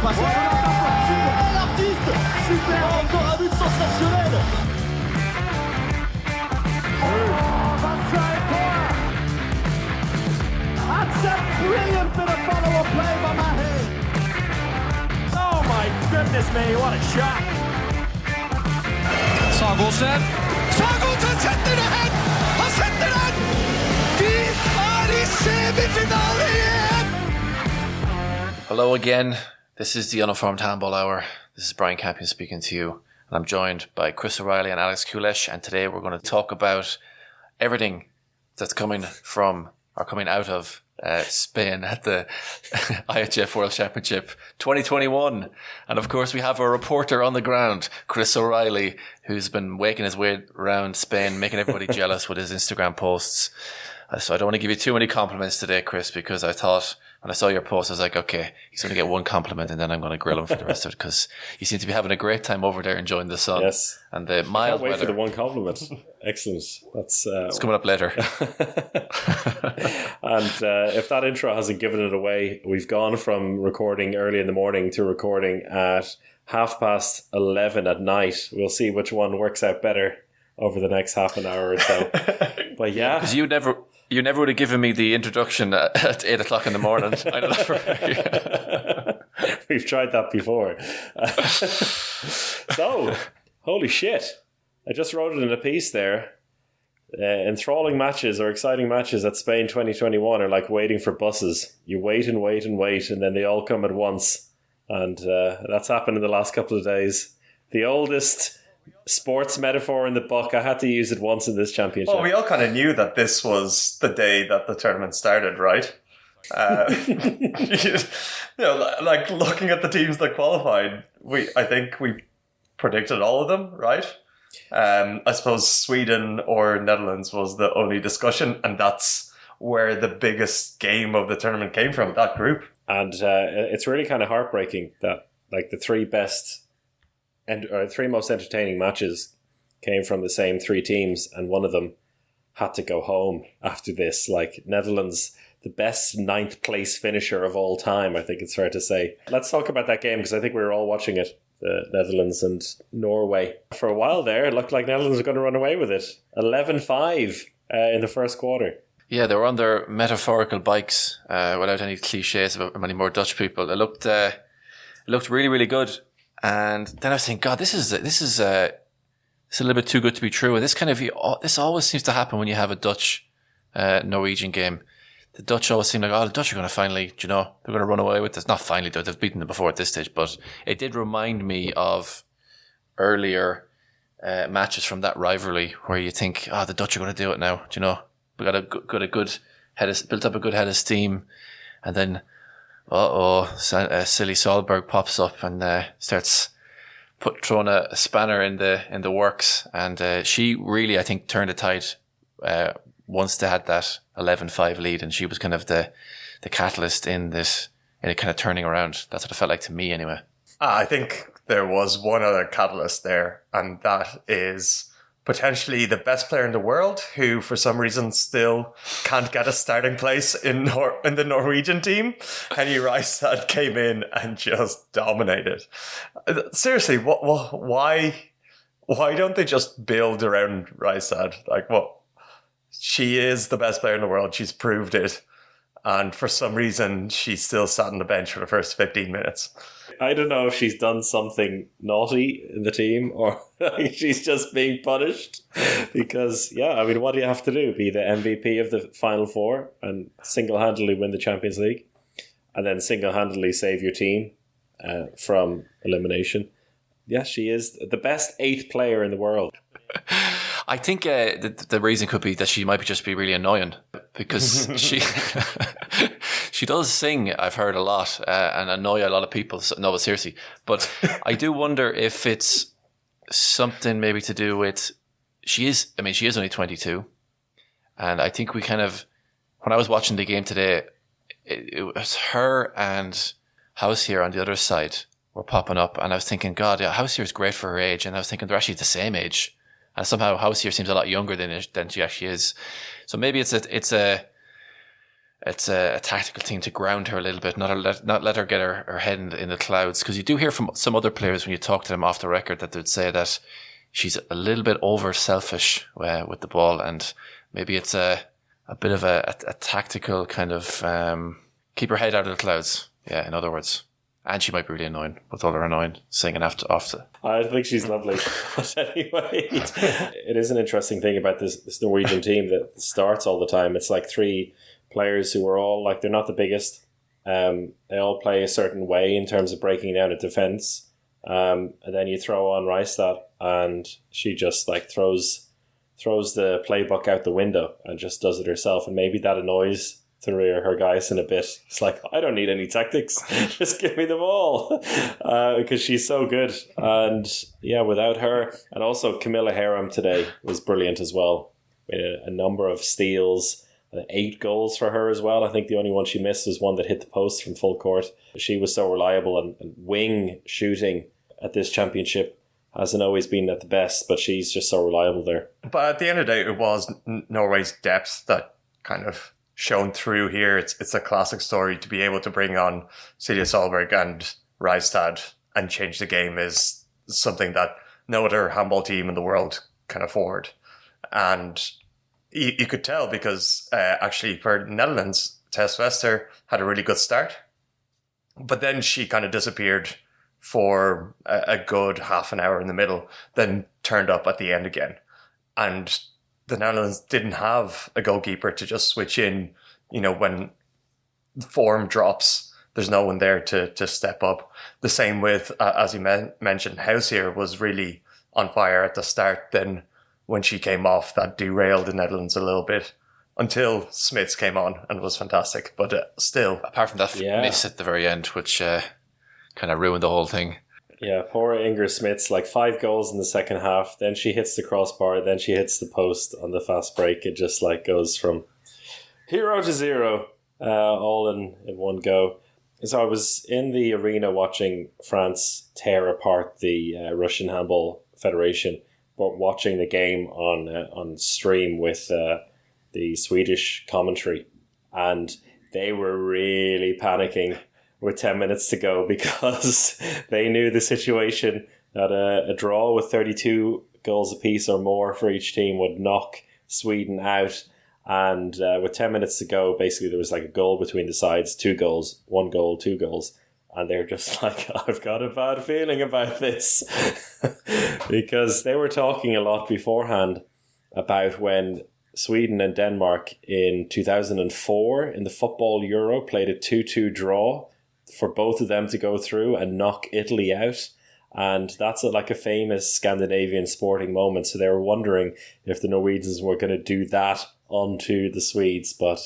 passe l'artiste. Super, encore un but sensationnel. That's a brilliant bit of follow-up play by Mahe. Oh my goodness me, what a shot. Sagosen setter det hen! Han setter den! De i semifinale igjen! Hello again. This is the Uninformed Handball Hour. This is Brian Campion speaking to you. And I'm joined by Chris O'Reilly and Alex Kulesh. And today we're going to talk about everything that's coming out of Spain at the IHF World Championship 2021. And of course we have a reporter on the ground, Chris O'Reilly, who's been waking his way around Spain, making everybody jealous with his Instagram posts. So I don't want to give you too many compliments today, Chris, because I thought when I saw your post, I was like, okay, he's going to get one compliment and then I'm going to grill him for the rest of it, because you seem to be having a great time over there enjoying the sun. Yes. And the mild weather. Can't wait for the one compliment. Excellent. That's it's coming up later. And if that intro hasn't given it away, we've gone from recording early in the morning to recording at 11:30 at night. We'll see which one works out better over the next half an hour or so. But yeah. Because you never would have given me the introduction at 8 o'clock in the morning. I don't know. We've tried that before. So, holy shit. I just wrote it in a piece there. Enthralling matches or exciting matches at Spain 2021 are like waiting for buses. You wait and wait and wait, and then they all come at once. And that's happened in the last couple of days. The oldest sports metaphor in the book. I had to use it once in this championship. Well, we all kind of knew that this was the day that the tournament started, right? Like looking at the teams that qualified, I think we predicted all of them, right? I suppose Sweden or Netherlands was the only discussion, and that's where the biggest game of the tournament came from, that group. And it's really kind of heartbreaking that like the three most entertaining matches came from the same three teams, and one of them had to go home after this. Like Netherlands, the best 9th place finisher of all time, I think it's fair to say. Let's talk about that game, because I think we were all watching it. The Netherlands and Norway. For a while there, it looked like Netherlands were going to run away with it. 11-5 in the first quarter. Yeah, they were on their metaphorical bikes without any cliches about any more Dutch people. It looked really, really good. And then I was thinking, God, this is a little bit too good to be true. And this always seems to happen when you have a Dutch Norwegian game. The Dutch always seem like, the Dutch are going to finally, they're going to run away with this. Not finally, they've beaten them before at this stage, but it did remind me of earlier matches from that rivalry where you think, the Dutch are going to do it now. We got a good built up a good head of steam, and then, silly Solberg pops up and starts throwing a spanner in the works, and she really, I think, turned the tide once they had that 11-5 lead, and she was kind of the catalyst in it kind of turning around. That's what it felt like to me anyway. I think there was one other catalyst there, and that is potentially the best player in the world who for some reason still can't get a starting place in the Norwegian team. Henny Rystad came in and just dominated. Seriously, why don't they just build around Rystad? Like, what? She is the best player in the world. She's proved it. And for some reason, she still sat on the bench for the first 15 minutes. I don't know if she's done something naughty in the team or she's just being punished. Because, what do you have to do? Be the MVP of the Final Four and single-handedly win the Champions League? And then single-handedly save your team from elimination? Yeah, she is the best 8th player in the world. I think the reason could be that she might just be really annoying, because she does sing, I've heard a lot, and annoy a lot of people. No, but seriously. But I do wonder if it's something maybe to do with, she is only 22. And I think we kind of, when I was watching the game today, it was her and House here on the other side were popping up. And I was thinking, God, House here is great for her age. And I was thinking they're actually the same age. And somehow House here seems a lot younger than she actually is. So maybe it's a it's a tactical thing to ground her a little bit, not let her get her head in the clouds. Because you do hear from some other players when you talk to them off the record that they'd say that she's a little bit over selfish with the ball, and maybe it's a bit of a tactical kind of keep her head out of the clouds. Yeah, in other words. And she might be really annoying with all her annoying singing off the. I think she's lovely. But anyway, it is an interesting thing about this Norwegian team that starts all the time. It's like three players who are all like, they're not the biggest. They all play a certain way in terms of breaking down a defense. And then you throw on Reistad, and she just like throws the playbook out the window and just does it herself. And maybe that annoys her guys in a bit. It's like, I don't need any tactics, just give me the ball, because she's so good. And yeah, without her, and also Camilla Haram today was brilliant as well. A number of steals, 8 goals for her as well. I think the only one she missed was one that hit the post from full court. She was so reliable, and wing shooting at this championship hasn't always been at the best, but she's just so reliable there. But at the end of the day, it was Norway's depth that kind of shown through here. It's a classic story to be able to bring on Silja Solberg and Reistad and change the game is something that no other handball team in the world can afford. And you could tell because actually for the Netherlands, Tess Wester had a really good start, but then she kind of disappeared for a good half an hour in the middle, then turned up at the end again. And the Netherlands didn't have a goalkeeper to just switch in, when form drops, there's no one there to step up. The same with, as you mentioned, House here was really on fire at the start. Then when she came off, that derailed the Netherlands a little bit until Smits came on and was fantastic. But still. Apart from that miss at the very end, which kind of ruined the whole thing. Yeah, poor Inger Smits, like 5 goals in the second half. Then she hits the crossbar. Then she hits the post on the fast break. It just like goes from hero to zero, all in one go. So I was in the arena watching France tear apart the Russian Handball Federation, but watching the game on stream with the Swedish commentary, and they were really panicking with 10 minutes to go because they knew the situation that a draw with 32 goals apiece or more for each team would knock Sweden out. And with 10 minutes to go, basically there was like a goal between the sides, 2 goals, 1 goal, 2 goals. And they're just like, I've got a bad feeling about this. Because they were talking a lot beforehand about when Sweden and Denmark in 2004 in the Football Euro played a 2-2 draw for both of them to go through and knock Italy out. And that's like a famous Scandinavian sporting moment. So they were wondering if the Norwegians were going to do that onto the Swedes. But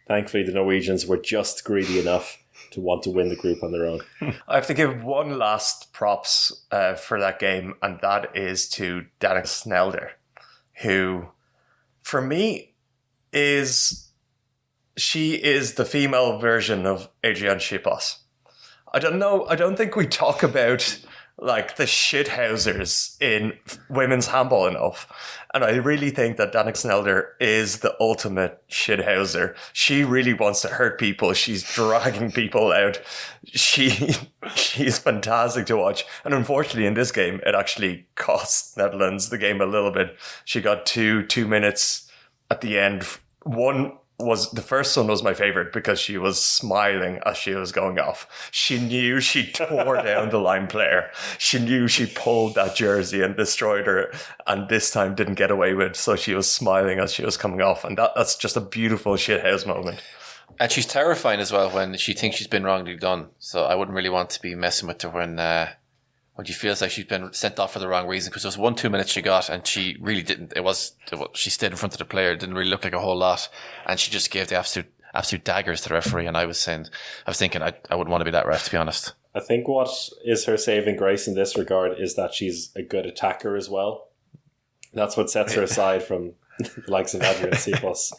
thankfully the Norwegians were just greedy enough to want to win the group on their own. I have to give one last props for that game, and that is to Danica Snelder, who for me is the female version of Adrian Schippas. I don't know. I don't think we talk about like the shithousers in women's handball enough. And I really think that Danica Snelder is the ultimate shithouser. She really wants to hurt people. She's dragging people out. She's fantastic to watch. And unfortunately in this game, it actually cost Netherlands the game a little bit. She got two minutes at the end. The first one was my favorite because she was smiling as she was going off. She knew she tore down the line player. She knew she pulled that jersey and destroyed her, and this time didn't get away with it. So she was smiling as she was coming off, and that's just a beautiful shithouse moment. And she's terrifying as well when she thinks she's been wrongly done. So I wouldn't really want to be messing with her when she feels like she's been sent off for the wrong reason, because there was 1-2 minutes she got and she really didn't. She stayed in front of the player. It didn't really look like a whole lot, and she just gave the absolute daggers to the referee. And I was thinking I wouldn't want to be that ref, to be honest. I think what is her saving grace in this regard is that she's a good attacker as well. That's what sets her aside from the likes of Adrian Sipos.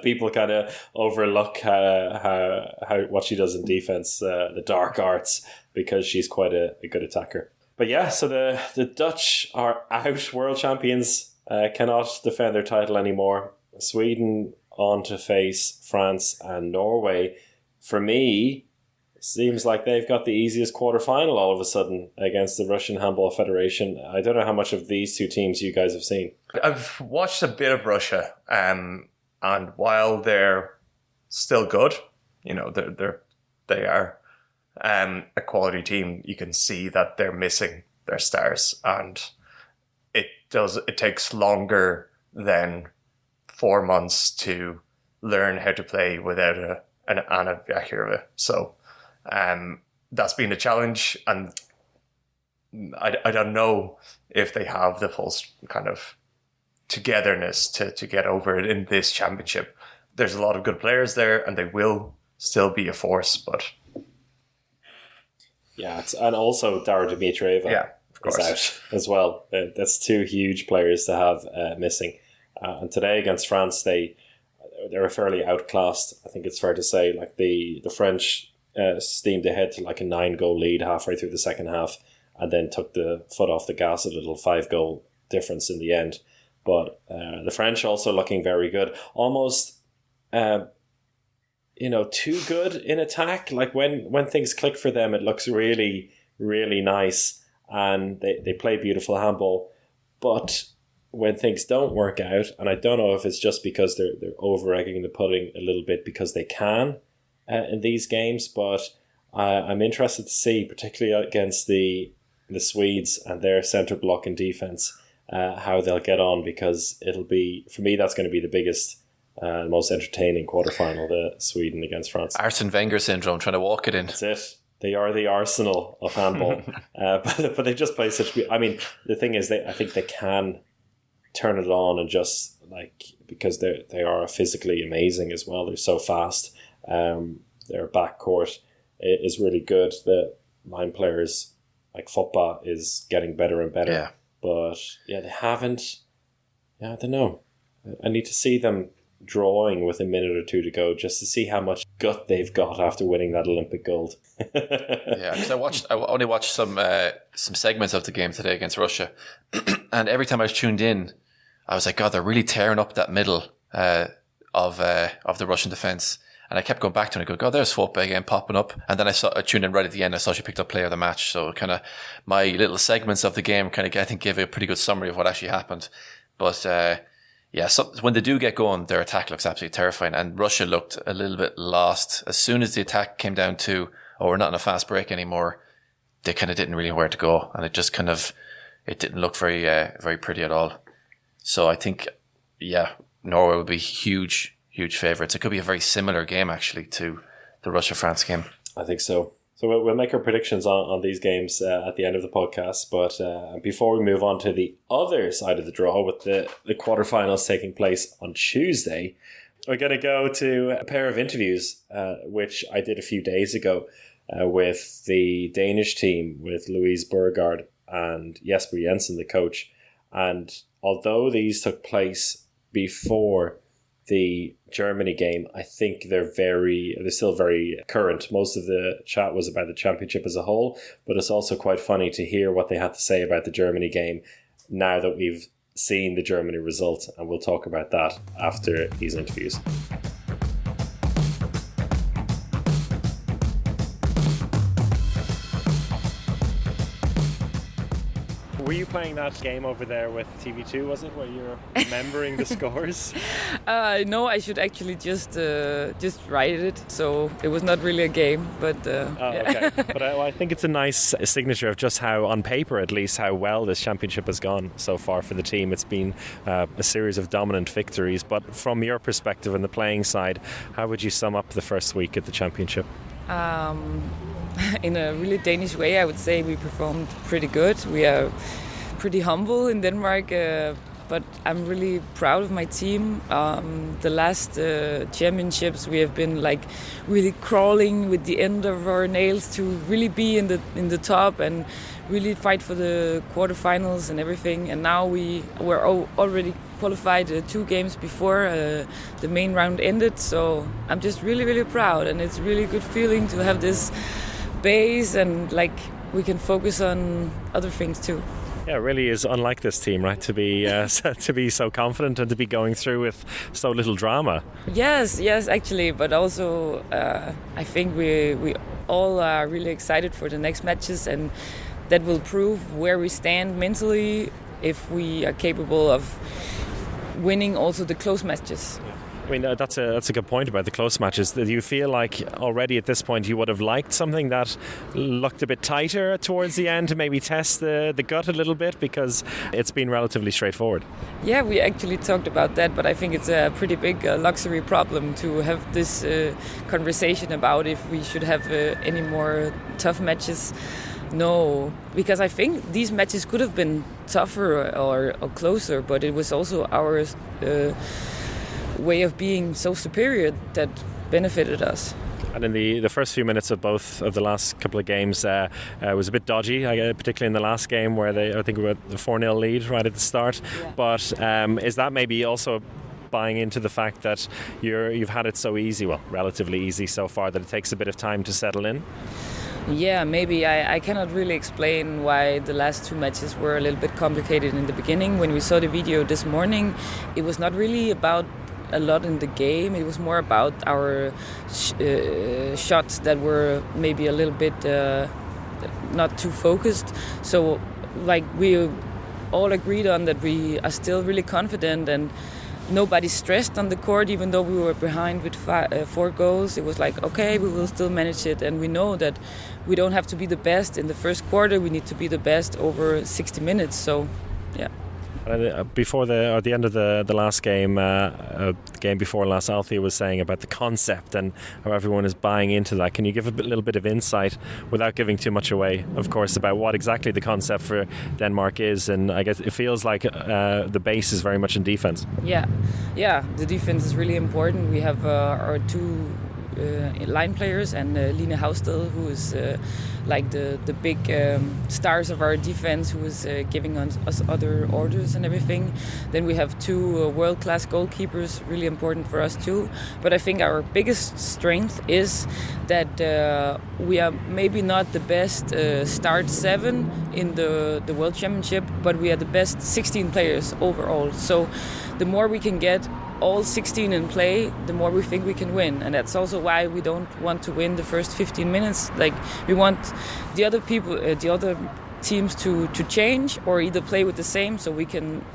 People kind of overlook how what she does in defense, the dark arts, because she's quite a good attacker. But yeah, so the Dutch are out. World champions cannot defend their title anymore. Sweden on to face France and Norway. For me, it seems like they've got the easiest quarterfinal all of a sudden against the Russian Handball Federation. I don't know how much of these two teams you guys have seen. I've watched a bit of Russia, and while they're still good, you know, they are a quality team. You can see that they're missing their stars, and it takes longer than 4 months to learn how to play without an Anna Vyakirova. So that's been a challenge, and I don't know if they have the full kind of togetherness to get over it in this championship. There's a lot of good players there, and they will still be a force, but yeah, and also Dara Dimitrieva is out as well. That's two huge players to have missing. And today against France, they were fairly outclassed. I think it's fair to say. Like the French steamed ahead to like a 9-goal lead halfway through the second half, and then took the foot off the gas a little, 5-goal difference in the end. But the French also looking very good, almost too good in attack. Like when things click for them, it looks really, really nice, and they play beautiful handball. But when things don't work out, and I don't know if it's just because they're over-egging the pudding a little bit because they can in these games, but I'm interested to see, particularly against the Swedes and their centre block and defence, how they'll get on, because it'll be, for me, that's going to be the biggest most entertaining quarterfinal, the Sweden against France. Arsene Wenger syndrome, trying to walk it in. That's it. They are the Arsenal of handball. But they just play such... I mean, the thing is, I think they can turn it on, and just because they are physically amazing as well. They're so fast. Their backcourt is really good. The line players, like Foppa, is getting better and better. Yeah. But yeah, they haven't... Yeah, I don't know. I need to see them drawing with a minute or two to go, just to see how much gut they've got after winning that Olympic gold. Yeah, because I only watched some segments of the game today against Russia, and every time I was tuned in, I was like, God, they're really tearing up that middle of the Russian defense. And I kept going back to it and I go, God, there's Foppa again popping up. And then I tuned in right at the end. I saw she picked up player of the match. So kind of my little segments of the game kind of, I think, gave a pretty good summary of what actually happened. But so when they do get going, their attack looks absolutely terrifying. And Russia looked a little bit lost. As soon as the attack came down to, we're not in a fast break anymore, they kind of didn't really know where to go. And it just kind of, it didn't look very, very pretty at all. So I think, Norway would be huge favourites. It could be a very similar game, actually, to the Russia-France game. I think so. So we'll make our predictions on these games at the end of the podcast. But before we move on to the other side of the draw, with the quarterfinals taking place on Tuesday, we're going to go to a pair of interviews, which I did a few days ago with the Danish team, with Louise Burgaard and Jesper Jensen, the coach. And although these took place before the Germany game, I think they're still very current. Most of the chat was about the championship as a whole, but it's also quite funny to hear what they had to say about the Germany game now that we've seen the Germany result, and we'll talk about that after these interviews. Were you playing that game over there with TV2, was it, where you were remembering the scores? No, I should actually just write it, so it was not really a game, but... Okay. But I think it's a nice signature of just how, on paper at least, how well this championship has gone so far for the team. It's been a series of dominant victories, but from your perspective on the playing side, how would you sum up the first week at the championship? In a really Danish way, I would say we performed pretty good. We are pretty humble in Denmark, but I'm really proud of my team. The last championships, we have been really crawling with the end of our nails to really be in the top and really fight for the quarterfinals and everything. And now we were already qualified 2 games before the main round ended. So I'm just really, really proud, and it's a really good feeling to have this base, and we can focus on other things too. Yeah, it really is unlike this team, right? To be to be so confident and to be going through with so little drama. Yes, actually, but also I think we all are really excited for the next matches, and that will prove where we stand mentally, if we are capable of winning also the close matches. I mean, that's a good point about the close matches. Do you feel like already at this point you would have liked something that looked a bit tighter towards the end to maybe test the gut a little bit, because it's been relatively straightforward? Yeah, we actually talked about that, but I think it's a pretty big luxury problem to have this conversation about if we should have any more tough matches. No, because I think these matches could have been tougher or closer, but it was also our way of being so superior that benefited us. And in the first few minutes of both of the last couple of games was a bit dodgy, particularly in the last game where I think we had the 4-0 lead right at the start. Yeah. But is that maybe also buying into the fact that you've had it so easy, well, relatively easy so far, that it takes a bit of time to settle in? Yeah, maybe. I cannot really explain why the last two matches were a little bit complicated in the beginning. When we saw the video this morning, it was not really about a lot in the game. It was more about our shots that were maybe a little bit not too focused. So, like, we all agreed on that we are still really confident, and nobody stressed on the court, even though we were behind with 4 goals. It was like, okay, we will still manage it, and we know that we don't have to be the best in the first quarter. We need to be the best over 60 minutes. So, yeah. Before the end of the last game, the game before last, Althea was saying about the concept and how everyone is buying into that. Can you give a little bit of insight, without giving too much away, of course, about what exactly the concept for Denmark is? And I guess it feels like the base is very much in defense. Yeah, the defense is really important. We have our 2 line players, and Line Hausted, who is like the big stars of our defense, who is giving us other orders and everything. Then we have 2 world-class goalkeepers, really important for us too. But I think our biggest strength is that we are maybe not the best start 7 in the World Championship, but we are the best 16 players overall. So the more we can get all 16 in play, the more we think we can win. And that's also why we don't want to win the first 15 minutes. Like, we want the other people, the other teams to change, or either play with the same, so we can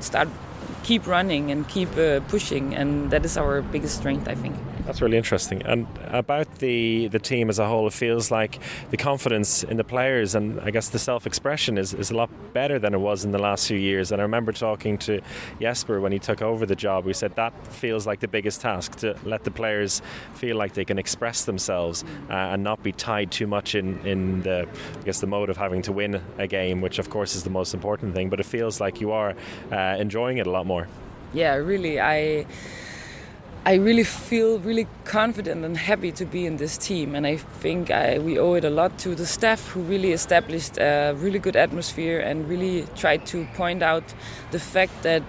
keep running and keep pushing. And that is our biggest strength, I think. That's really interesting. And about the team as a whole, it feels like the confidence in the players, and I guess the self-expression is a lot better than it was in the last few years. And I remember talking to Jesper when he took over the job. We said that feels like the biggest task, to let the players feel like they can express themselves and not be tied too much in the mode of having to win a game, which of course is the most important thing. But it feels like you are enjoying it a lot more. Yeah, really. I really feel really confident and happy to be in this team, and I think we owe it a lot to the staff, who really established a really good atmosphere and really tried to point out the fact that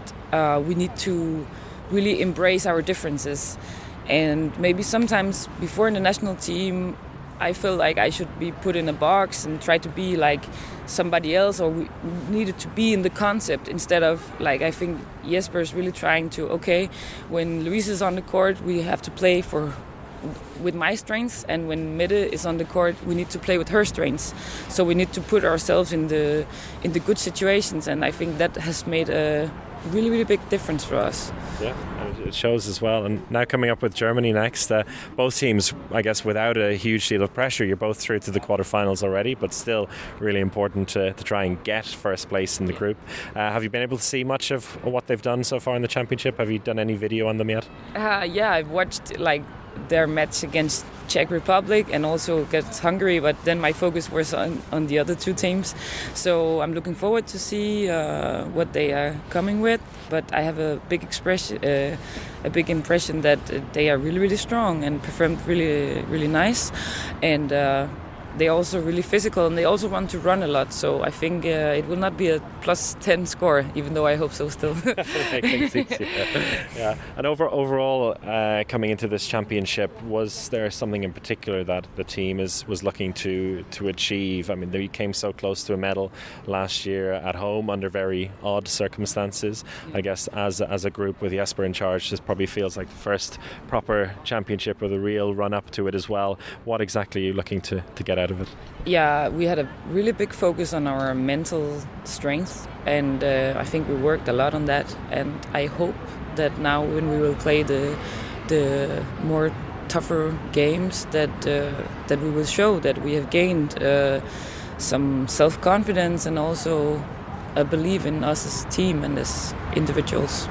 we need to really embrace our differences. And maybe sometimes before in the national team, I feel like I should be put in a box and try to be like somebody else, or we needed to be in the concept instead of, like, I think Jesper is really trying to, okay, when Louise is on the court, we have to play with my strengths, and when Mette is on the court, we need to play with her strengths. So we need to put ourselves in the good situations, and I think that has made a really, really big difference for us. Yeah, and it shows as well. And now coming up with Germany next, both teams, I guess, without a huge deal of pressure. You're both through to the quarterfinals already, but still really important to try and get first place in the group. Have you been able to see much of what they've done so far in the championship? Have you done any video on them yet? Yeah, I've watched their match against Czech Republic and also against Hungary, but then my focus was on the other 2 teams. So I'm looking forward to see what they are coming with. But I have a big impression that they are really, really strong and performed really, really nice. And they're also really physical, and they also want to run a lot. So I think it will not be a plus 10 score, even though I hope so still. Yeah. And overall, coming into this championship, was there something in particular that the team was looking to achieve? I mean, they came so close to a medal last year at home under very odd circumstances. I guess as a group with Jesper in charge, this probably feels like the first proper championship with a real run up to it as well. What exactly are you looking to get out of it? Yeah, we had a really big focus on our mental strength, and I think we worked a lot on that. And I hope that now when we will play the more tougher games, that we will show that we have gained some self-confidence and also a belief in us as a team and as individuals.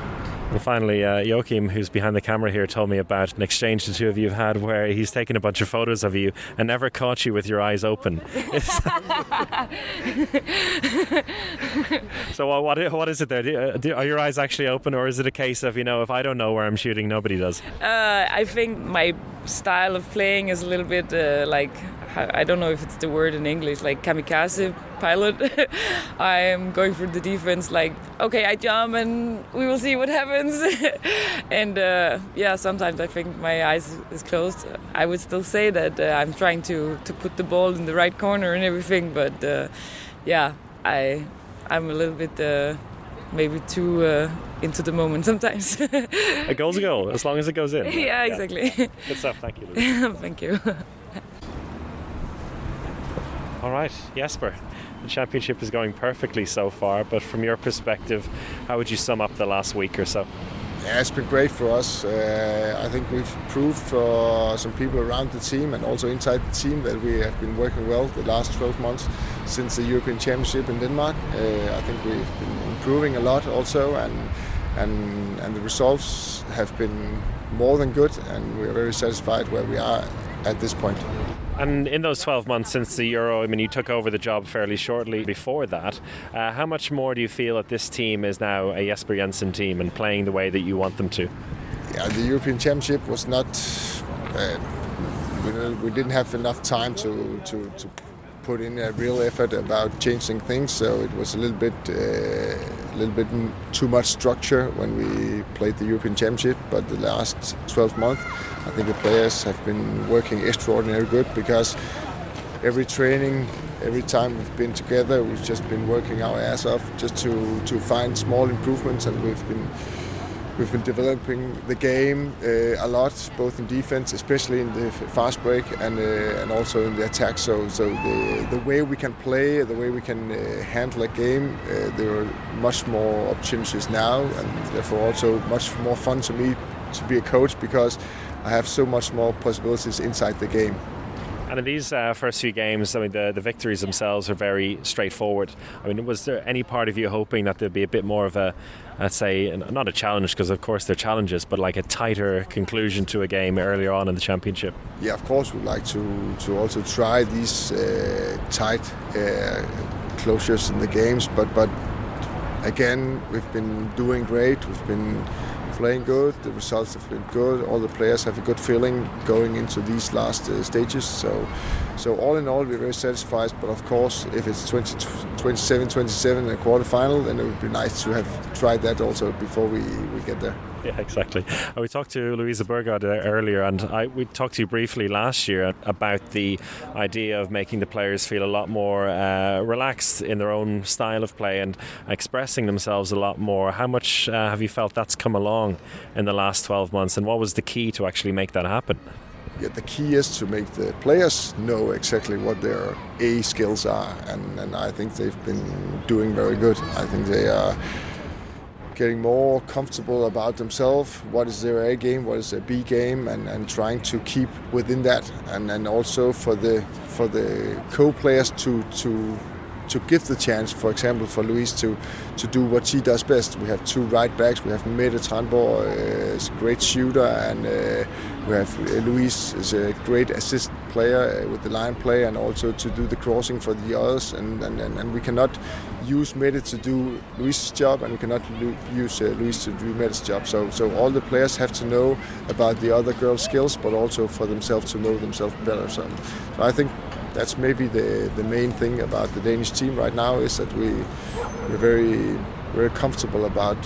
And finally, Joachim, who's behind the camera here, told me about an exchange the two of you have had where he's taken a bunch of photos of you and never caught you with your eyes open. So what is it there? Are your eyes actually open, or is it a case of, if I don't know where I'm shooting, nobody does? I think my style of playing is a little bit I don't know if it's the word in English, like kamikaze pilot. I'm going for the defense, okay, I jump and we will see what happens. And sometimes I think my eyes is closed. I would still say that I'm trying to put the ball in the right corner and everything, but I'm a little bit maybe too into the moment sometimes. A goal's a goal, as long as it goes in. Yeah, exactly. Good stuff, thank you, Louise. Thank you. All right, Jesper, the championship is going perfectly so far, but from your perspective, how would you sum up the last week or so? Yeah, it's been great for us. I think we've proved for some people around the team and also inside the team that we have been working well the last 12 months since the European Championship in Denmark. I think we've been improving a lot also, and the results have been more than good, and we are very satisfied where we are at this point. And in those 12 months since the Euro, you took over the job fairly shortly before that. How much more do you feel that this team is now a Jesper Jensen team and playing the way that you want them to? Yeah, the European Championship was not... we didn't have enough time to put in a real effort about changing things, so it was a little bit too much structure when we played the European Championship. But the last 12 months, I think the players have been working extraordinarily good, because every training, every time we've been together, we've just been working our ass off just to find small improvements, and we've been developing the game a lot, both in defense, especially in the fast break, and also in the attack. So the way we can play, the way we can handle a game, there are much more opportunities now, and therefore also much more fun to me to be a coach, because I have so much more possibilities inside the game. And in these first few games, the victories themselves are very straightforward. Was there any part of you hoping that there'd be a bit more of a, let's say, not a challenge, because of course they're challenges, but like a tighter conclusion to a game earlier on in the championship? Yeah, of course we'd like to also try these tight closures in the games, but again, we've been doing great. We've been playing good, the results have been good, all the players have a good feeling going into these last stages, so all in all we're very satisfied. But of course, if it's 27-27 in a quarterfinal, then it would be nice to have tried that also before we get there. Yeah, exactly. We talked to Louise Burgaard earlier, and we talked to you briefly last year about the idea of making the players feel a lot more relaxed in their own style of play and expressing themselves a lot more. How much have you felt that's come along in the last 12 months, and what was the key to actually make that happen? Yeah, the key is to make the players know exactly what their A skills are, and I think they've been doing very good. I think they are getting more comfortable about themselves, what is their A game, what is their B game, and trying to keep within that, and then also for the co-players to give the chance, for example, for Louise to do what she does best. We have two right backs. We have Mette Tranborg, is a great shooter, and we have Louise is a great assist player with the line play, and also to do the crossing for the others. And we cannot use Mette to do Louise's job, and we cannot use Louise to do Mette's job. So all the players have to know about the other girls' skills, but also for themselves to know themselves better. So I think that's maybe the main thing about the Danish team right now is that we're very very comfortable about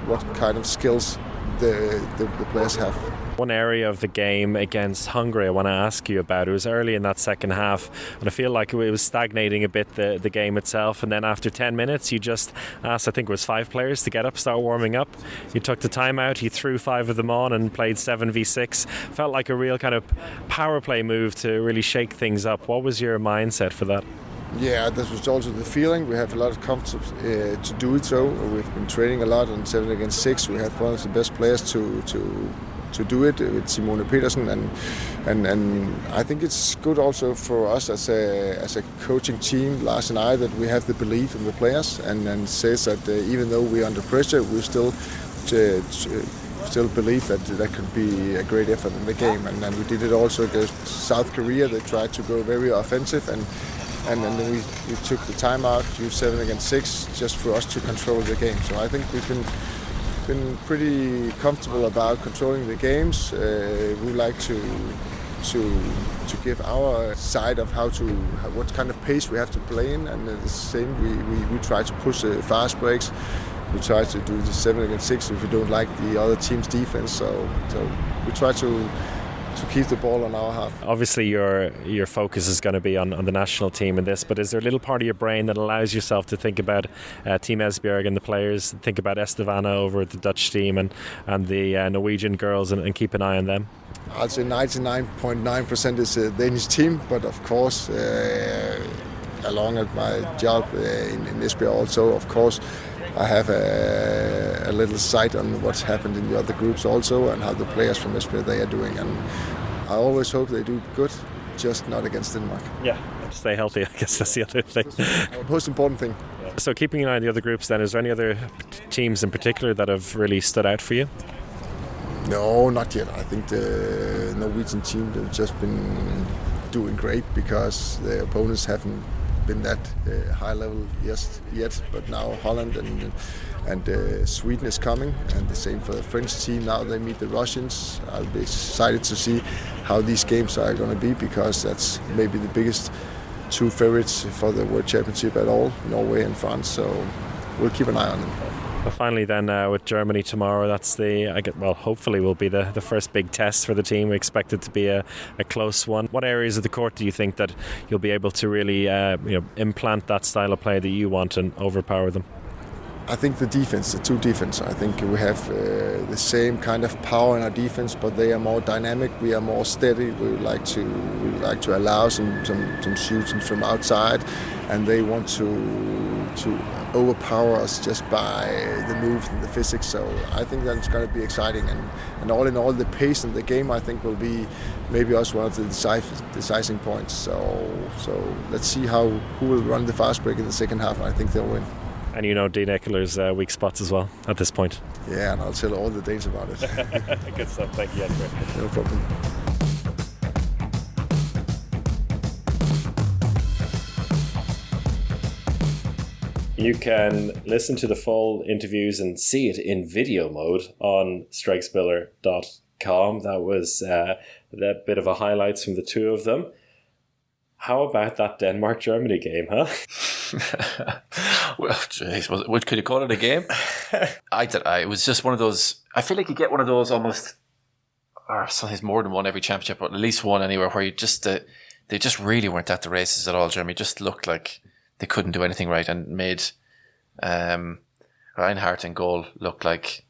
what kind of skills the players have. One area of the game against Hungary I want to ask you about. It was early in that second half, and I feel like it was stagnating a bit, the game itself. And then after 10 minutes, you just asked, I think it was 5 players to get up, start warming up. You took the time out, you threw 5 of them on and played 7v6. Felt like a real kind of power play move to really shake things up. What was your mindset for that? Yeah, that was also the feeling. We have a lot of comfort to do it so. We've been training a lot on 7 against 6. We had one of the best players to do it with Simone Petersen, and I think it's good also for us as a coaching team, Lars and I, that we have the belief in the players and says that even though we're under pressure, we still believe that could be a great effort in the game, and we did it also against South Korea. They tried to go very offensive, and then we took the time out, used 7 against 6, just for us to control the game. So I think we've been pretty comfortable about controlling the games. We like to give our side of what kind of pace we have to play in, and the same we try to push the fast breaks. We try to do the 7 against 6 if we don't like the other team's defense. So we try to keep the ball on our half. Obviously your focus is going to be on the national team in this, but is there a little part of your brain that allows yourself to think about Team Esbjerg and the players, think about Estevana over at the Dutch team and the Norwegian girls and keep an eye on them? I'd say 99.9% is a Danish team, but of course along with my job in Esbjerg also, of course I have a little sight on what's happened in the other groups also and how the players from Esbjerg they are doing, and I always hope they do good, just not against Denmark. Yeah, stay healthy, I guess that's the other thing. Most important thing. So keeping an eye on the other groups then, is there any other teams in particular that have really stood out for you? No, not yet. I think the Norwegian team have just been doing great because the opponents haven't been that high level yet, but now Holland and Sweden is coming, and the same for the French team. Now they meet the Russians. I'll be excited to see how these games are going to be, because that's maybe the biggest 2 favorites for the World Championship at all, Norway and France. So we'll keep an eye on them. Well, finally then, with Germany tomorrow, that's hopefully will be the first big test for the team. We expect it to be a close one. What areas of the court do you think that you'll be able to really implant that style of play that you want and overpower them? I think the defense, the 2 defense. I think we have the same kind of power in our defense, but they are more dynamic. We are more steady. We like to allow some shooting from outside, and they want to overpower us just by the moves and the physics. So I think that's going to be exciting, and all in all, the pace in the game I think will be maybe also one of the decising points. So let's see who will run the fast break in the second half. I think they'll win. And you know Dean Eckler's weak spots as well at this point. Yeah, and I'll tell all the Danes about it. Good stuff. Thank you, Jesper. No problem. You can listen to the full interviews and see it in video mode on strikespiller.com. That was a bit of a highlights from the 2 of them. How about that Denmark-Germany game, huh? Well, jeez, what could you call it, a game? It was just one of those. I feel like you get one of those almost, or sometimes more than one every championship, but at least one anywhere where you just they just really weren't at the races at all. Germany just looked like they couldn't do anything right, and made Reinhardt in goal look like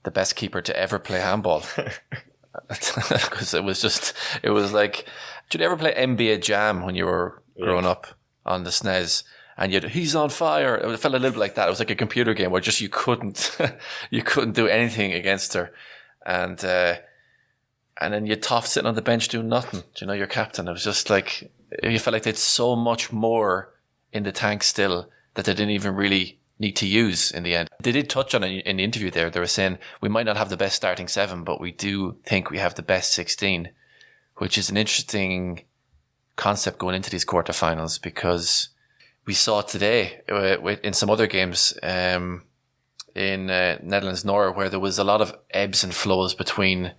the best keeper to ever play handball. Because it was like, did you ever play NBA Jam when you were growing up on the SNES? And he's on fire. It felt a little bit like that. It was like a computer game where just you couldn't do anything against her, and then you tough sitting on the bench doing nothing. Do you know, your captain? It was just like you felt like they had so much more in the tank still that they didn't even really need to use in the end. They did touch on it in the interview there. They were saying we might not have the best starting 7, but we do think we have the best 16, which is an interesting concept going into these quarterfinals, because we saw today in some other games in Netherlands-Norway where there was a lot of ebbs and flows between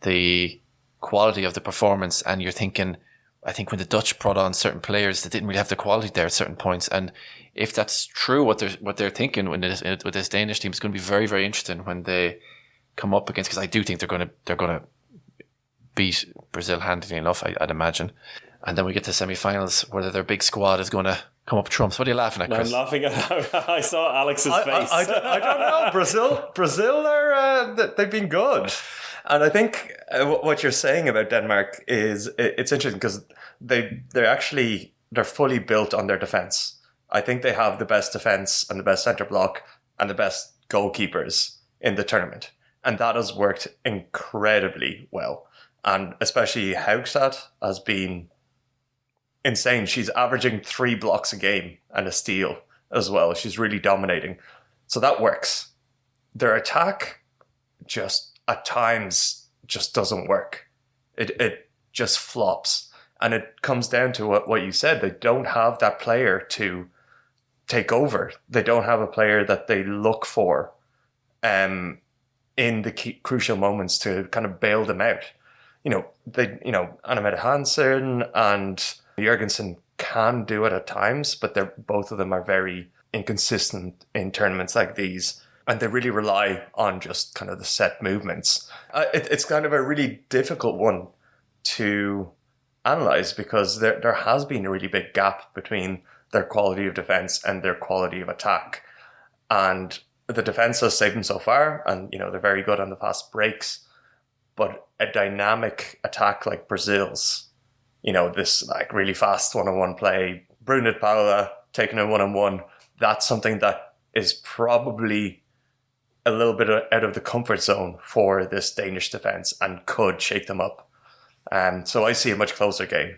the quality of the performance, and you're thinking, I think when the Dutch brought on certain players that didn't really have the quality there at certain points. And if that's true, what they're thinking with this Danish team, is going to be very, very interesting when they come up against, because I do think they're going to beat Brazil handily enough, I'd imagine. And then we get to semi-finals, whether their big squad is going to come up trumps. What are you laughing at, Chris? I'm laughing at I saw Alex's face. I don't know. Brazil are they've been good, and I think what you're saying about Denmark is it's interesting because they're fully built on their defense. I think they have the best defense and the best center block and the best goalkeepers in the tournament, and that has worked incredibly well. And especially Haugstad has been insane. She's averaging 3 blocks a game and a steal as well. She's really dominating. So that works. Their attack just at times just doesn't work. It just flops. And it comes down to what you said. They don't have that player to take over. They don't have a player that they look for in the crucial moments to kind of bail them out. Annemette Hansen and Jørgensen can do it at times, but both of them are very inconsistent in tournaments like these, and they really rely on just kind of the set movements. It's kind of a really difficult one to analyze because there has been a really big gap between their quality of defense and their quality of attack, and the defense has saved them so far, and they're very good on the fast breaks, but a dynamic attack like Brazil's, this like really fast one-on-one play, Brunit Paula taking a one-on-one, that's something that is probably a little bit out of the comfort zone for this Danish defense and could shake them up. So I see a much closer game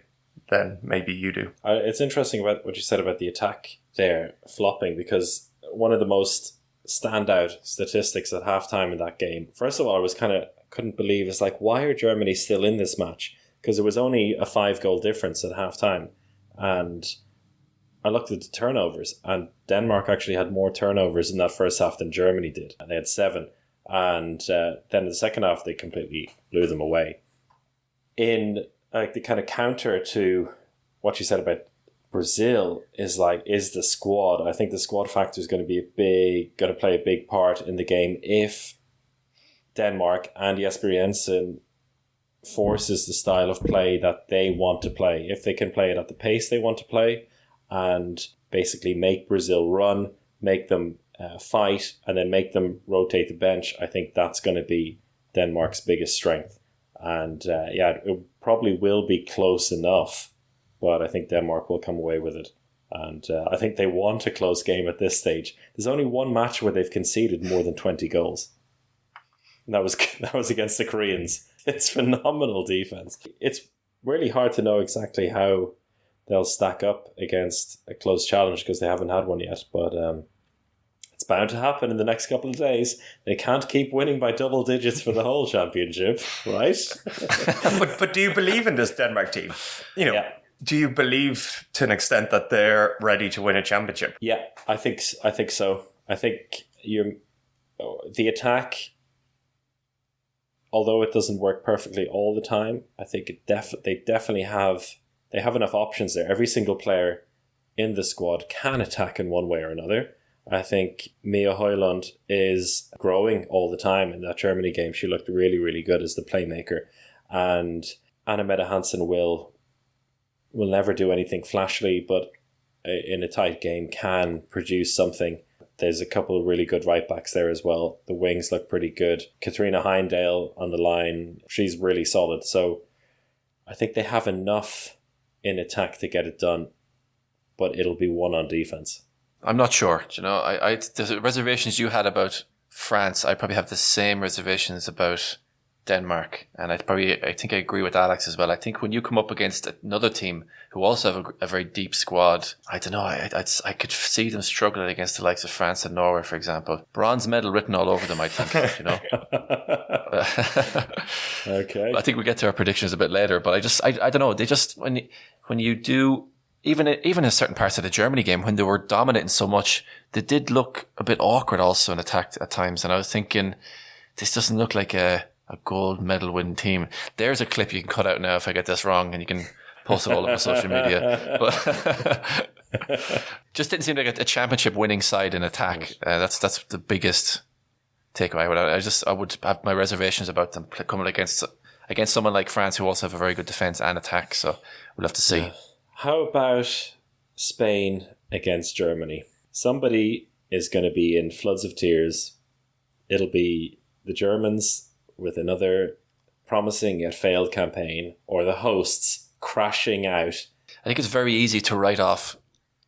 than maybe you do. It's interesting about what you said about the attack there flopping, because one of the most standout statistics at halftime in that game, first of all, I was couldn't believe, it's like, why are Germany still in this match? Because it was only a 5-goal difference at halftime. And I looked at the turnovers, and Denmark actually had more turnovers in that first half than Germany did. And they had 7. And then in the second half, they completely blew them away. In the kind of counter to what you said about Brazil is the squad. I think the squad factor is going to play a big part in the game if Denmark and Jesper Jensen forces the style of play that they want to play. If they can play it at the pace they want to play and basically make Brazil run, make them fight, and then make them rotate the bench, I think that's going to be Denmark's biggest strength. And it probably will be close enough, but I think Denmark will come away with it. And I think they want a close game at this stage. There's only one match where they've conceded more than 20 goals. And that was against the Koreans. It's phenomenal defense. It's really hard to know exactly how they'll stack up against a close challenge because they haven't had one yet. But it's bound to happen in the next couple of days. They can't keep winning by double digits for the whole championship, right? but do you believe in this Denmark team? Do you believe to an extent that they're ready to win a championship? Yeah, I think so. I think the attack, although it doesn't work perfectly all the time, I think they definitely have enough options there. Every single player in the squad can attack in one way or another. I think Mia Højlund is growing all the time. In that Germany game, she looked really, really good as the playmaker. And Annemette Hansen will never do anything flashy, but in a tight game can produce something. There's a couple of really good right backs there as well. The wings look pretty good. Katrina Heindale on the line, she's really solid. So I think they have enough in attack to get it done, but it'll be one on defense. I'm not sure. The reservations you had about France, I probably have the same reservations about Denmark, and I think I agree with Alex as well. I think when you come up against another team who also have a very deep squad, I don't know, I could see them struggling against the likes of France and Norway, for example. Bronze medal written all over them, I think. Okay. I think we get to our predictions a bit later, but I don't know. They just when you do. Even in certain parts of the Germany game, when they were dominating so much, they did look a bit awkward also in attack at times. And I was thinking, this doesn't look like a gold medal winning team. There's a clip you can cut out now if I get this wrong, and you can posted all over social media. But just didn't seem like a championship winning side in attack. That's the biggest takeaway. I would have my reservations about them coming against someone like France, who also have a very good defense and attack. So we'll have to see. How about Spain against Germany? Somebody is going to be in floods of tears. It'll be the Germans with another promising yet failed campaign, or the hosts crashing out. I think it's very easy to write off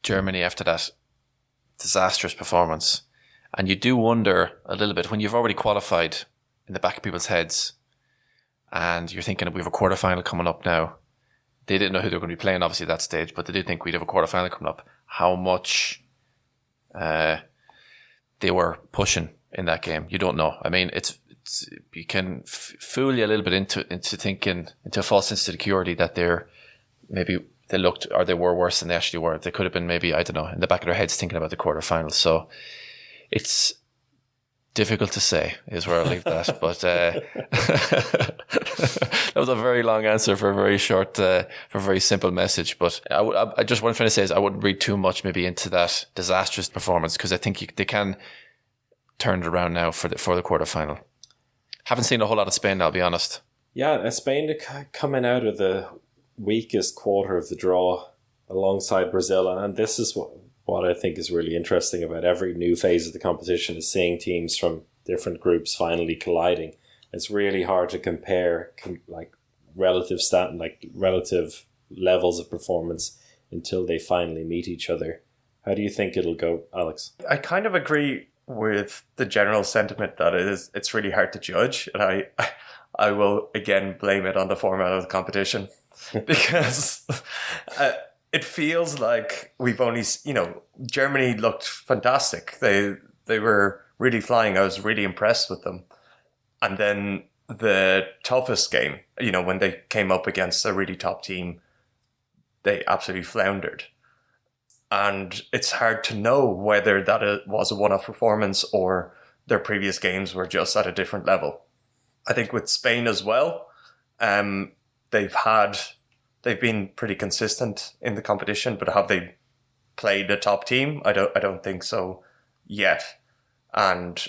Germany after that disastrous performance. And you do wonder a little bit when you've already qualified in the back of people's heads and you're thinking we have a quarterfinal coming up now. They didn't know who they were going to be playing, obviously, at that stage, but they did think we'd have a quarterfinal coming up. How much they were pushing in that game, you don't know. I mean, it's you can fool you a little bit into thinking, into a false sense of security that they were worse than they actually were. They could have been maybe, I don't know, in the back of their heads thinking about the quarterfinals. So it's difficult to say, is where I'll leave that. But that was a very long answer for a very short, for a very simple message. But I just what I'm trying to say is I wouldn't read too much maybe into that disastrous performance, because I think they can turn it around now for the quarterfinal. Haven't seen a whole lot of Spain, I'll be honest. Yeah, Spain coming out of the weakest quarter of the draw alongside Brazil, and this is what I think is really interesting about every new phase of the competition, is seeing teams from different groups finally colliding. It's really hard to compare relative levels of performance until they finally meet each other. How do you think it'll go, Alex? I kind of agree with the general sentiment that it's really hard to judge, and I will again blame it on the format of the competition because it feels like we've only, Germany looked fantastic. They were really flying. I was really impressed with them. And then the toughest game, when they came up against a really top team, they absolutely floundered. And it's hard to know whether that was a one-off performance or their previous games were just at a different level. I think with Spain as well, they've been pretty consistent in the competition, but have they played a top team? I don't think so yet. And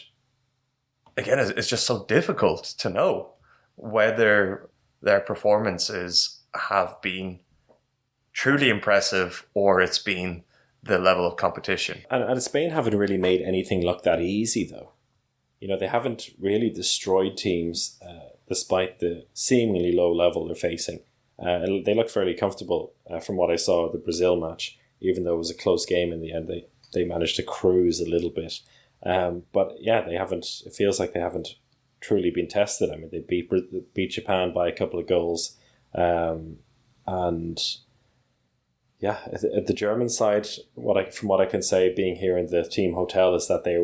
again, it's just so difficult to know whether their performances have been truly impressive or it's been the level of competition. And Spain haven't really made anything look that easy, though. They haven't really destroyed teams despite the seemingly low level they're facing. They look fairly comfortable from what I saw of the Brazil match, even though it was a close game in the end. They managed to cruise a little bit. But yeah, they haven't. It feels like they haven't truly been tested. I mean, they beat Japan by a couple of goals. And yeah, at the German side, from what I can say, being here in the team hotel, is that they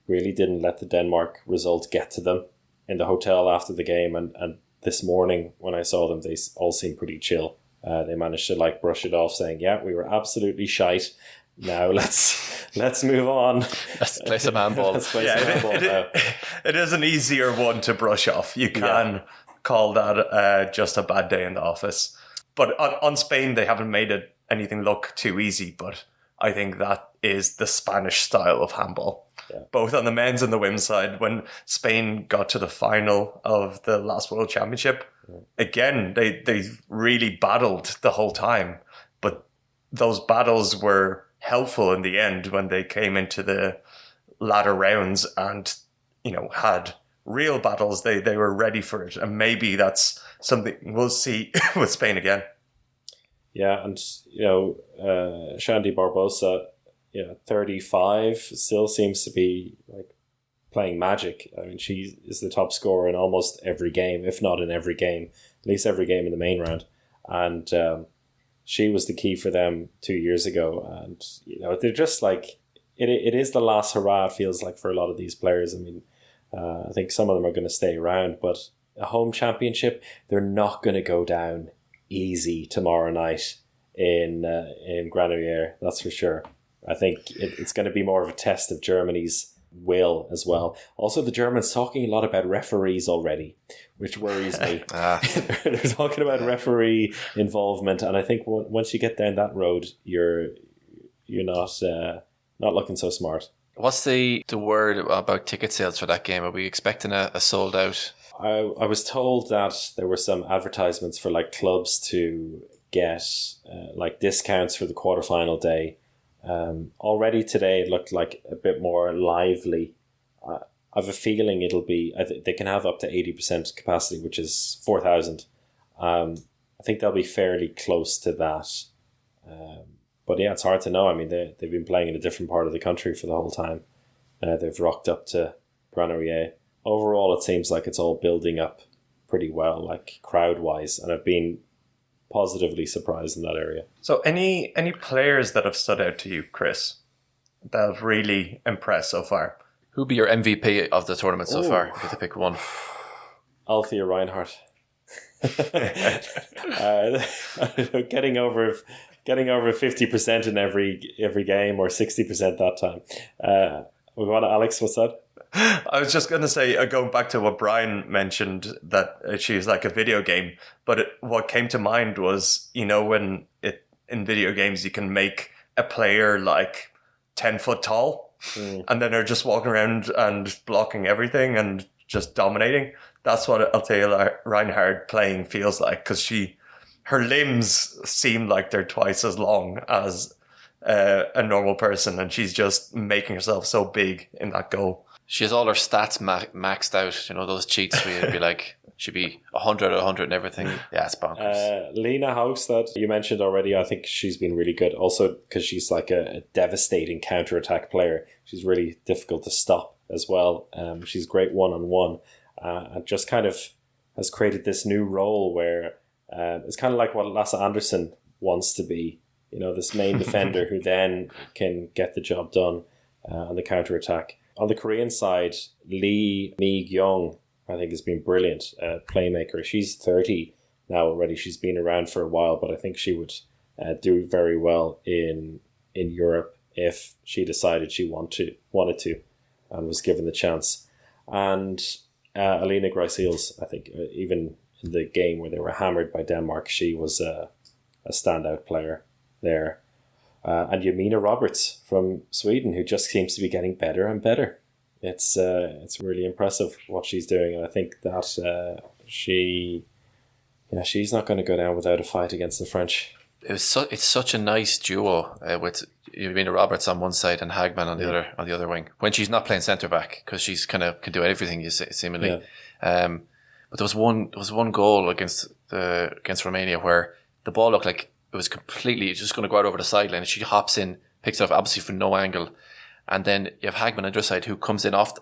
really didn't let the Denmark result get to them in the hotel after the game. And this morning when I saw them, they all seemed pretty chill. They managed to brush it off, saying, "Yeah, we were absolutely shite. Now let's move on. Let's play some handball." It is an easier one to brush off. You can call that just a bad day in the office. But on Spain, they haven't made anything look too easy. But I think that is the Spanish style of handball. Yeah. Both on the men's and the women's side. When Spain got to the final of the last World Championship, again, they really battled the whole time. But those battles were helpful in the end when they came into the latter rounds and, had real battles. They were ready for it. And maybe that's something we'll see with Spain again. Yeah, and, Shandy Barbosa, 35, still seems to be playing magic. I mean, she is the top scorer in almost every game, if not in every game, at least every game in the main round. And she was the key for them 2 years ago. And, they're just it is the last hurrah, it feels like, for a lot of these players. I mean, I think some of them are going to stay around, but a home championship, they're not going to go down easy tomorrow night in Granollers, that's for sure. I think it's going to be more of a test of Germany's will as well. Also, the Germans talking a lot about referees already, which worries me. They're talking about referee involvement, and I think once you get down that road, you're not looking so smart. What's the word about ticket sales for that game? Are we expecting a sold out? I was told that there were some advertisements for like clubs to get like discounts for the quarterfinal day. Already today it looked like a bit more lively. I have a feeling it'll be, they can have up to 80% capacity, which is 4,000. I think they'll be fairly close to that. But yeah, it's hard to know. I mean, they've been playing in a different part of the country for the whole time. They've rocked up to Granollers. Overall, it seems like it's all building up pretty well, like crowd-wise, and I've been positively surprised in that area. So any players that have stood out to you, Chris, that have really impressed so far? Who'd be your MVP of the tournament so far? If you had to pick one. Althea Reinhardt. Getting over 50% in every game, or 60% that time. We want Alex, what's that? I was just going to say, going back to what Brian mentioned, that she's like a video game. But what came to mind was, when in video games you can make a player like 10 foot tall, and then they're just walking around and blocking everything and just dominating. That's what Althea Reinhardt playing feels like, because her limbs seem like they're twice as long as a normal person, and she's just making herself so big in that goal. She has all her stats maxed out. Those cheats where you'd be like, she'd be 100 and everything. Yeah, it's bonkers. Lena House, that you mentioned already, I think she's been really good. Also, because she's like a devastating counter-attack player. She's really difficult to stop as well. She's great one-on-one. And just kind of has created this new role where it's kind of like what Lasse Andersen wants to be. This main defender who then can get the job done on the counter-attack. On the Korean side, Lee Mi-gyung, I think, has been brilliant playmaker. She's 30 now already. She's been around for a while, but I think she would do very well in Europe if she decided she wanted to and was given the chance. And Alina Greisels, I think, even in the game where they were hammered by Denmark, she was a standout player there. And Yamina Roberts from Sweden, who just seems to be getting better and better. It's really impressive what she's doing, and I think that she's not going to go down without a fight against the French. It's such a nice duo with Yamina Roberts on one side and Hagman on the other wing. When she's not playing centre back, because she's kind of can do everything seemingly. Yeah. But there was one goal against Romania where the ball looked like it was completely just going to go out over the sideline, and she hops in, picks it up obviously from no angle, and then you have Hagman on the other side who comes in off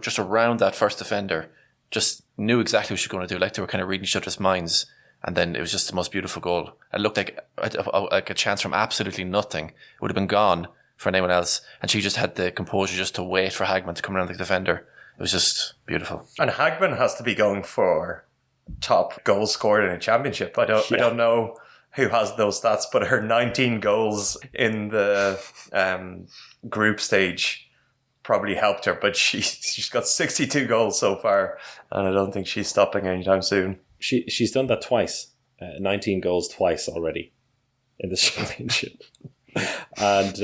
just around that first defender, just knew exactly what she was going to do, like they were kind of reading each other's minds, and then it was just the most beautiful goal. It looked like a chance from absolutely nothing. It would have been gone for anyone else, and she just had the composure just to wait for Hagman to come around the defender. It was just beautiful. And Hagman has to be going for top goals scored in a championship. I don't know who has those stats, but her 19 goals in the group stage probably helped her, but she's got 62 goals so far, and I don't think she's stopping anytime soon. She's done that twice, 19 goals twice already in the championship. And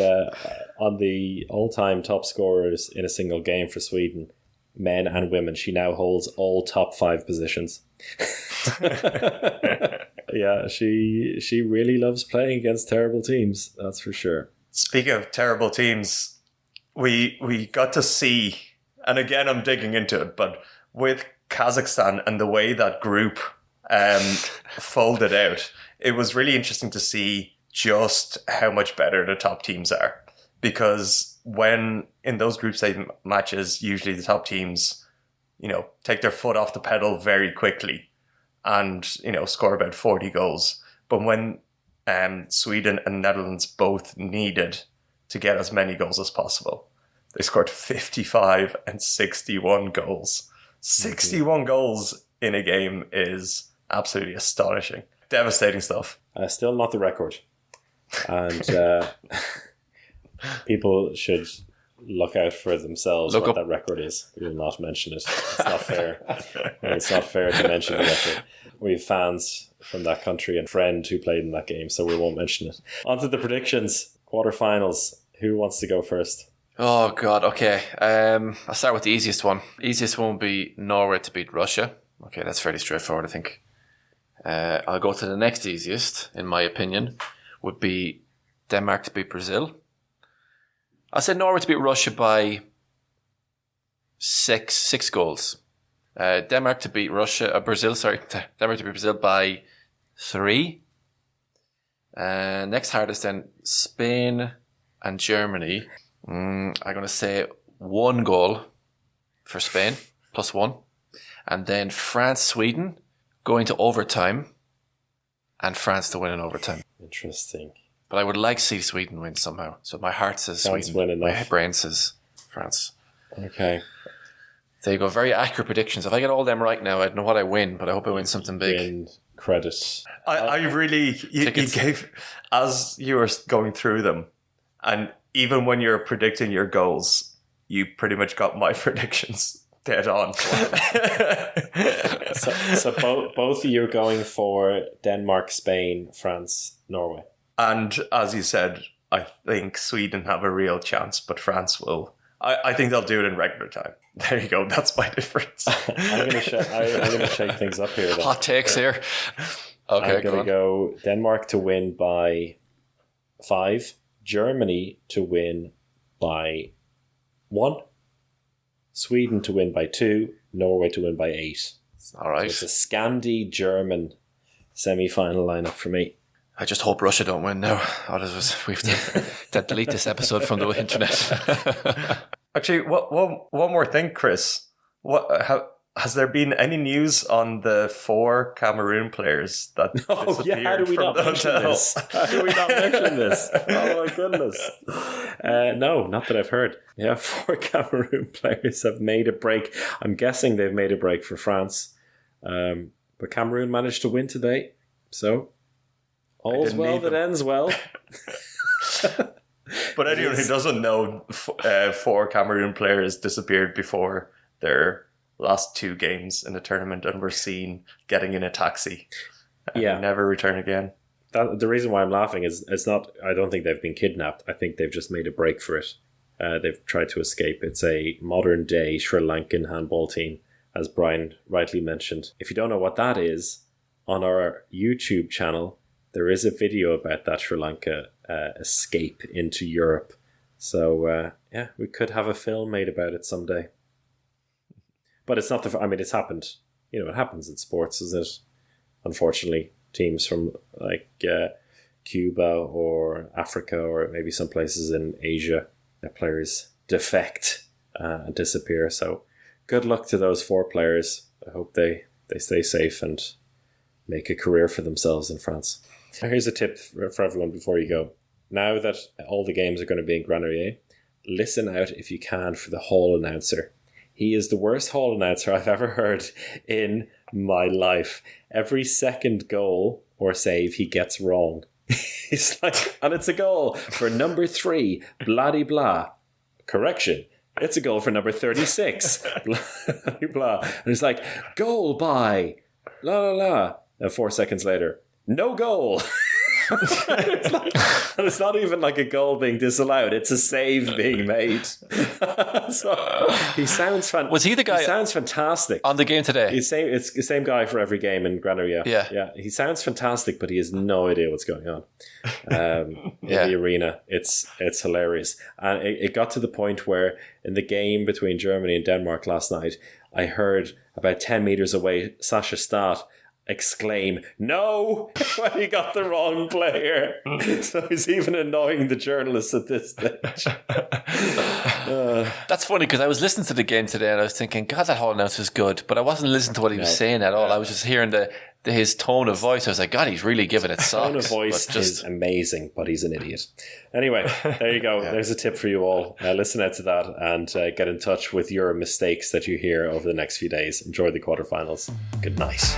on the all-time top scorers in a single game for Sweden, men and women, she now holds all top 5 positions. Yeah, she really loves playing against terrible teams, that's for sure. Speaking of terrible teams, we got to see, and again I'm digging into it, but with Kazakhstan and the way that group folded out, it was really interesting to see just how much better the top teams are. Because when in those group stage matches, usually the top teams, take their foot off the pedal very quickly and, score about 40 goals. But when Sweden and Netherlands both needed to get as many goals as possible, they scored 55 and 61 goals. 61 goals in a game is absolutely astonishing. Devastating stuff. Still not the record. And people should look out for themselves Look what up. that record is. We will not mention it. It's not fair. It's not fair to mention the record. We have fans from that country and friend who played in that game, so we won't mention it. On to the predictions. Quarterfinals. Who wants to go first? Oh, God. Okay. I'll start with the easiest one. Easiest one would be Norway to beat Russia. Okay, that's fairly straightforward, I think. I'll go to the next easiest, in my opinion, would be Denmark to beat Brazil. I said Norway to beat Russia by six goals. Denmark to beat Denmark to beat Brazil by 3. Next hardest then, Spain and Germany. I'm going to say 1 goal for Spain, +1. And then France-Sweden going to overtime, and France to win in overtime. Interesting. But I would like to see Sweden win somehow. So my heart says France Sweden. win My enough. brain says France. Okay. There you go. Very accurate predictions. If I get all them right now, I don't know what I win, but I hope I win something big. Win credit. I really, you gave, as you were going through them, and even when you're predicting your goals, you pretty much got my predictions dead on. So both of you are going for Denmark, Spain, France, Norway. And as you said, I think Sweden have a real chance, but France will. I think they'll do it in regular time. There you go. That's my difference. I'm going to shake things up here. Then. Hot takes here. Okay, I'm going to go Denmark to win by 5, Germany to win by 1, Sweden to win by 2, Norway to win by 8. All right. So it's a Scandi German semi-final lineup for me. I just hope Russia don't win now. We have to delete this episode from the internet. Actually, one more thing, Chris. Has there been any news on the 4 Cameroon players that disappeared how do we from not the mention hotel? this? How do we not mention this? Oh my goodness. No, not that I've heard. Yeah, 4 Cameroon players have made a break. I'm guessing they've made a break for France. But Cameroon managed to win today. So, all's well that ends well. But anyone who doesn't know, 4 Cameroon players disappeared before their last 2 games in the tournament and were seen getting in a taxi and never return again. The reason why I'm laughing is it's not, I don't think they've been kidnapped. I think they've just made a break for it. They've tried to escape. It's a modern day Sri Lankan handball team, as Brian rightly mentioned. If you don't know what that is, on our YouTube channel, there is a video about that Sri Lanka escape into Europe. So, we could have a film made about it someday. But it's not it's happened. You know, it happens in sports, isn't it? Unfortunately, teams from like Cuba or Africa or maybe some places in Asia, their players defect and disappear. So good luck to those 4 players. I hope they stay safe and make a career for themselves in France. Here's a tip for everyone before you go. Now that all the games are going to be in Grenadier, listen out if you can for the hall announcer. He is the worst hall announcer I've ever heard in my life. Every second goal or save he gets wrong. He's like, and it's a goal for number 3, blah blah. Correction. It's a goal for number 36. Blah blah. And it's like, goal by la la la. And 4 seconds later, no goal. It's not even like a goal being disallowed. It's a save being made. So he sounds Was he the guy? He sounds fantastic On the game today? It's the same guy for every game in Grenadier. Yeah. He sounds fantastic, but he has no idea what's going on in the arena. It's hilarious, and it got to the point where in the game between Germany and Denmark last night, I heard about 10 meters away Sasha Stad exclaim "No!" when he got the wrong player. So he's even annoying the journalists at this stage. That's funny because I was listening to the game today and I was thinking, God, that whole announcer's good, but I wasn't listening to what he was saying at all. I was just hearing his tone of voice. I was like, God, he's really giving it socks. Tone of voice is amazing, but he's an idiot. Anyway, there you go. There's a tip for you all. Listen out to that and get in touch with your mistakes that you hear over the next few days. Enjoy the quarterfinals. Good night.